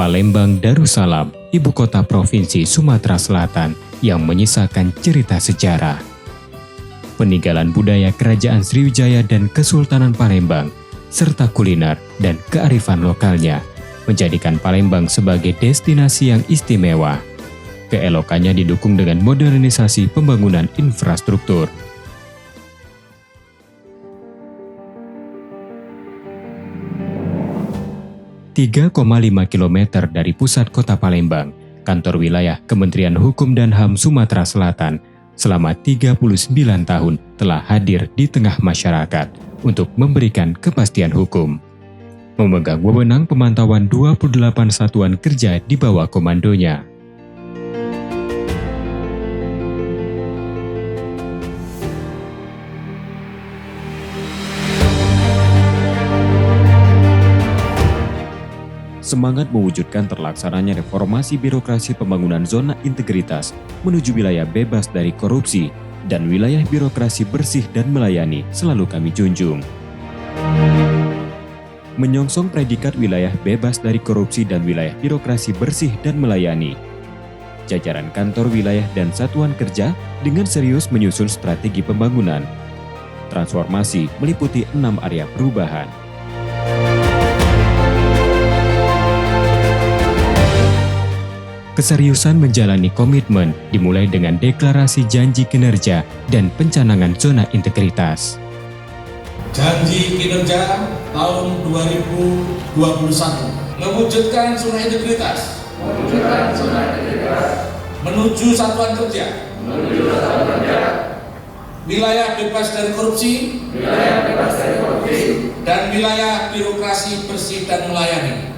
Palembang Darussalam, ibu kota Provinsi Sumatera Selatan yang menyisakan cerita sejarah. Peninggalan budaya Kerajaan Sriwijaya dan Kesultanan Palembang, serta kuliner dan kearifan lokalnya, menjadikan Palembang sebagai destinasi yang istimewa. Keelokannya didukung dengan modernisasi pembangunan infrastruktur. Tiga 3,5 km dari pusat kota Palembang, kantor wilayah Kementerian Hukum dan HAM Sumatera Selatan selama 39 tahun telah hadir di tengah masyarakat untuk memberikan kepastian hukum. Memegang wewenang pemantauan 28 satuan kerja di bawah komandonya. Semangat mewujudkan terlaksananya reformasi birokrasi pembangunan zona integritas menuju wilayah bebas dari korupsi dan wilayah birokrasi bersih dan melayani selalu kami junjung. Menyongsong predikat wilayah bebas dari korupsi dan wilayah birokrasi bersih dan melayani, jajaran kantor wilayah dan satuan kerja dengan serius menyusun strategi pembangunan. Transformasi meliputi 6 area perubahan. Keseriusan menjalani komitmen dimulai dengan deklarasi janji kinerja dan pencanangan zona integritas. Janji kinerja tahun 2021 mewujudkan zona integritas, menuju satuan kerja, wilayah bebas dari korupsi, dan wilayah birokrasi bersih dan melayani.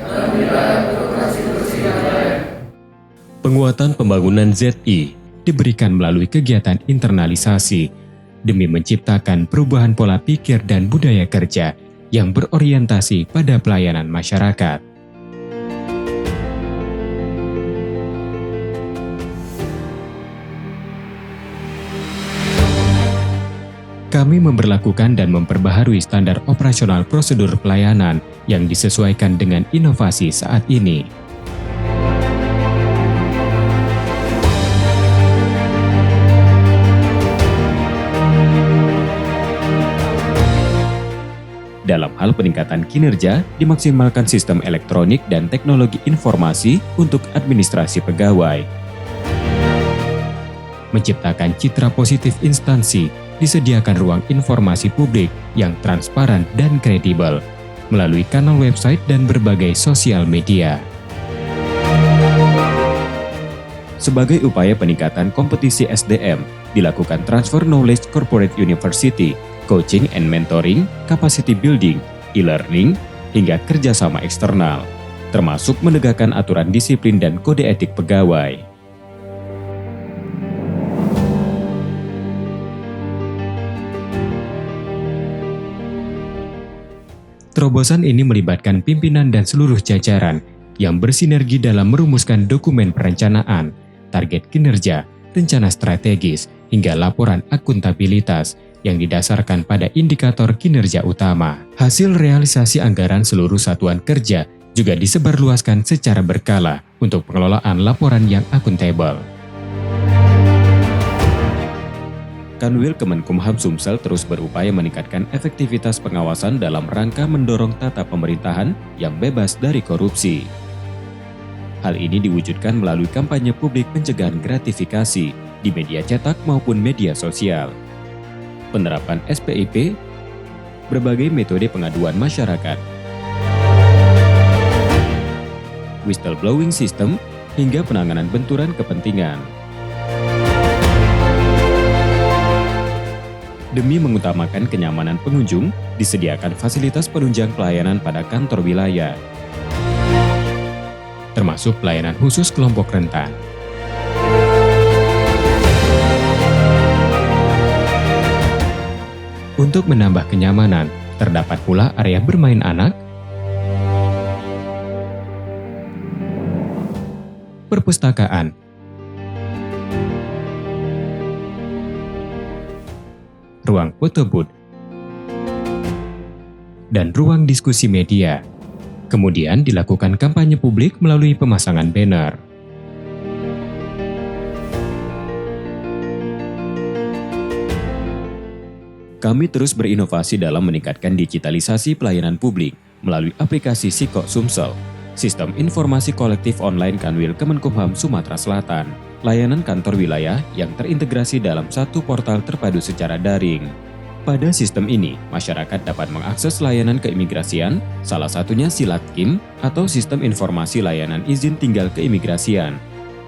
Penguatan pembangunan ZI diberikan melalui kegiatan internalisasi demi menciptakan perubahan pola pikir dan budaya kerja yang berorientasi pada pelayanan masyarakat. Kami memberlakukan dan memperbaharui standar operasional prosedur pelayanan yang disesuaikan dengan inovasi saat ini. Dalam hal peningkatan kinerja, dimaksimalkan sistem elektronik dan teknologi informasi untuk administrasi pegawai. Menciptakan citra positif instansi, disediakan ruang informasi publik yang transparan dan kredibel melalui kanal website dan berbagai sosial media. Sebagai upaya peningkatan kompetisi SDM, dilakukan transfer knowledge corporate university, coaching and mentoring, capacity building, e-learning, hingga kerjasama eksternal, termasuk menegakkan aturan disiplin dan kode etik pegawai. Terobosan ini melibatkan pimpinan dan seluruh jajaran yang bersinergi dalam merumuskan dokumen perencanaan, target kinerja, rencana strategis, hingga laporan akuntabilitas yang didasarkan pada indikator kinerja utama. Hasil realisasi anggaran seluruh satuan kerja juga disebarluaskan secara berkala untuk pengelolaan laporan yang akuntabel. Kanwil Kemenkumham Sumsel terus berupaya meningkatkan efektivitas pengawasan dalam rangka mendorong tata pemerintahan yang bebas dari korupsi. Hal ini diwujudkan melalui kampanye publik pencegahan gratifikasi di media cetak maupun media sosial. Penerapan SPIP, berbagai metode pengaduan masyarakat, whistleblowing system, hingga penanganan benturan kepentingan. Demi mengutamakan kenyamanan pengunjung, disediakan fasilitas penunjang pelayanan pada kantor wilayah, termasuk pelayanan khusus kelompok rentan. Untuk menambah kenyamanan, terdapat pula area bermain anak, perpustakaan, ruang foto booth, dan ruang diskusi media. Kemudian dilakukan kampanye publik melalui pemasangan banner. Kami terus berinovasi dalam meningkatkan digitalisasi pelayanan publik melalui aplikasi Sikok Sumsel, Sistem Informasi Kolektif Online Kanwil Kemenkumham Sumatera Selatan, layanan kantor wilayah yang terintegrasi dalam satu portal terpadu secara daring. Pada sistem ini, masyarakat dapat mengakses layanan keimigrasian, salah satunya Silatkim atau Sistem Informasi Layanan Izin Tinggal Keimigrasian,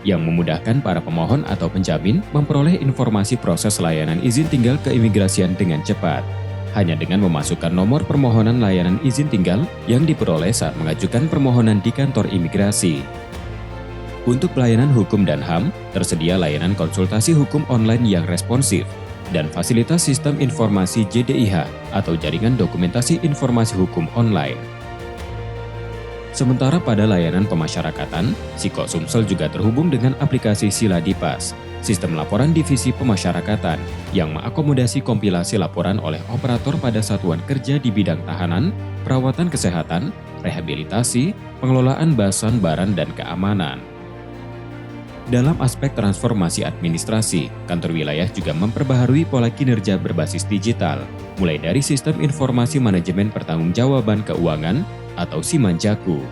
yang memudahkan para pemohon atau penjamin memperoleh informasi proses layanan izin tinggal keimigrasian dengan cepat, hanya dengan memasukkan nomor permohonan layanan izin tinggal yang diperoleh saat mengajukan permohonan di kantor imigrasi. Untuk pelayanan hukum dan HAM, tersedia layanan konsultasi hukum online yang responsif dan fasilitas sistem informasi JDIH atau Jaringan Dokumentasi Informasi Hukum Online. Sementara pada layanan pemasyarakatan, Sikok Sumsel juga terhubung dengan aplikasi Sila Dipas, sistem laporan divisi pemasyarakatan yang mengakomodasi kompilasi laporan oleh operator pada satuan kerja di bidang tahanan, perawatan kesehatan, rehabilitasi, pengelolaan basan baran dan keamanan. Dalam aspek transformasi administrasi, kantor wilayah juga memperbaharui pola kinerja berbasis digital, mulai dari sistem informasi manajemen pertanggungjawaban keuangan atau Simanjaku.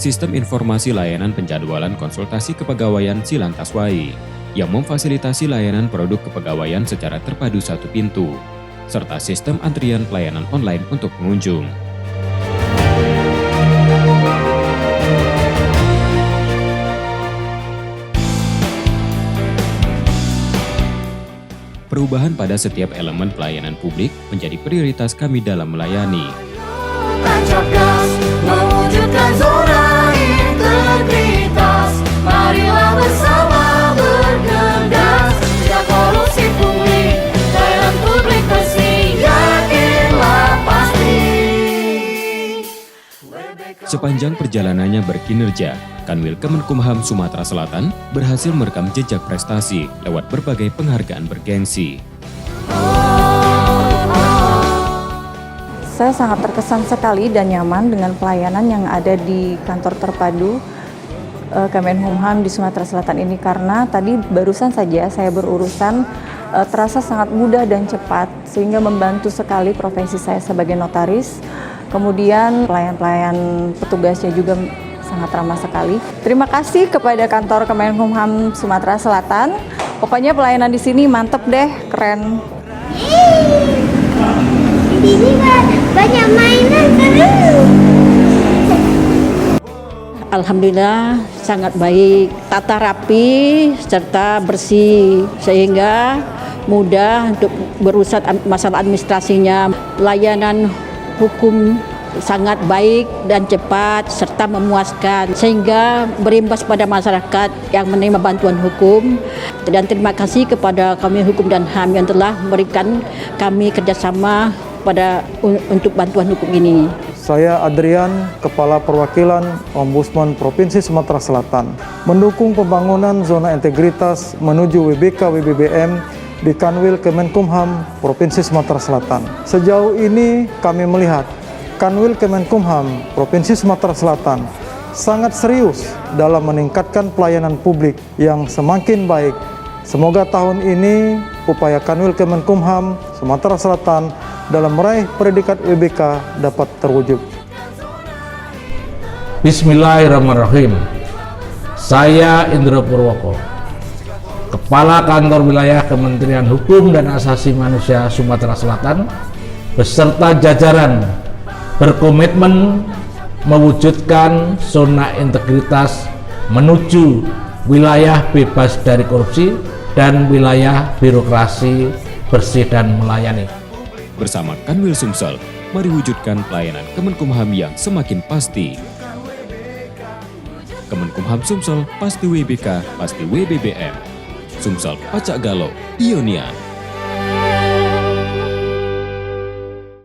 Sistem informasi layanan penjadwalan konsultasi kepegawaian Silantaswai yang memfasilitasi layanan produk kepegawaian secara terpadu satu pintu, serta sistem antrian pelayanan online untuk pengunjung. Perubahan pada setiap elemen pelayanan publik menjadi prioritas kami dalam melayani. Tancap gas, mewujudkan zona integritas. Marilah bersama bergegas. Tidak korupsi pungli, pelayanan publik bersih, yakinlah pasti. Sepanjang perjalanannya berkinerja, Kanwil Kemenkumham Sumatera Selatan berhasil merekam jejak prestasi lewat berbagai penghargaan bergengsi. Saya sangat terkesan sekali dan nyaman dengan pelayanan yang ada di kantor terpadu Kemenkumham di Sumatera Selatan ini, karena tadi barusan saja saya berurusan terasa sangat mudah dan cepat sehingga membantu sekali profesi saya sebagai notaris. Kemudian pelayan-pelayan petugasnya juga sangat ramah sekali. Terima kasih kepada kantor Kemenkumham Sumatera Selatan. Pokoknya pelayanan di sini mantep deh, keren. Di sini banyak mainan seru. Alhamdulillah sangat baik, tata rapi serta bersih sehingga mudah untuk berurusan masalah administrasinya. Layanan hukum sangat baik dan cepat serta memuaskan sehingga berimbas pada masyarakat yang menerima bantuan hukum. Dan terima kasih kepada kami Hukum dan HAM yang telah memberikan kami kerjasama untuk bantuan hukum ini. Saya Adrian, Kepala Perwakilan Ombudsman Provinsi Sumatera Selatan, mendukung pembangunan zona integritas menuju WBK-WBBM di Kanwil Kemenkumham Provinsi Sumatera Selatan. Sejauh ini kami melihat Kanwil Kemenkumham Provinsi Sumatera Selatan sangat serius dalam meningkatkan pelayanan publik yang semakin baik. Semoga tahun ini upaya Kanwil Kemenkumham Sumatera Selatan dalam meraih predikat WBK dapat terwujud. Bismillahirrahmanirrahim. Saya Indro Purwoko, Kepala Kantor Wilayah Kementerian Hukum dan Asasi Manusia Sumatera Selatan, beserta jajaran berkomitmen mewujudkan zona integritas menuju wilayah bebas dari korupsi dan wilayah birokrasi bersih dan melayani. Bersama Kanwil Sumsel, mari wujudkan pelayanan Kemenkumham yang semakin pasti. Kemenkumham Sumsel pasti WBK, pasti WBBM. Sumsel Pacak Galau, Ionia.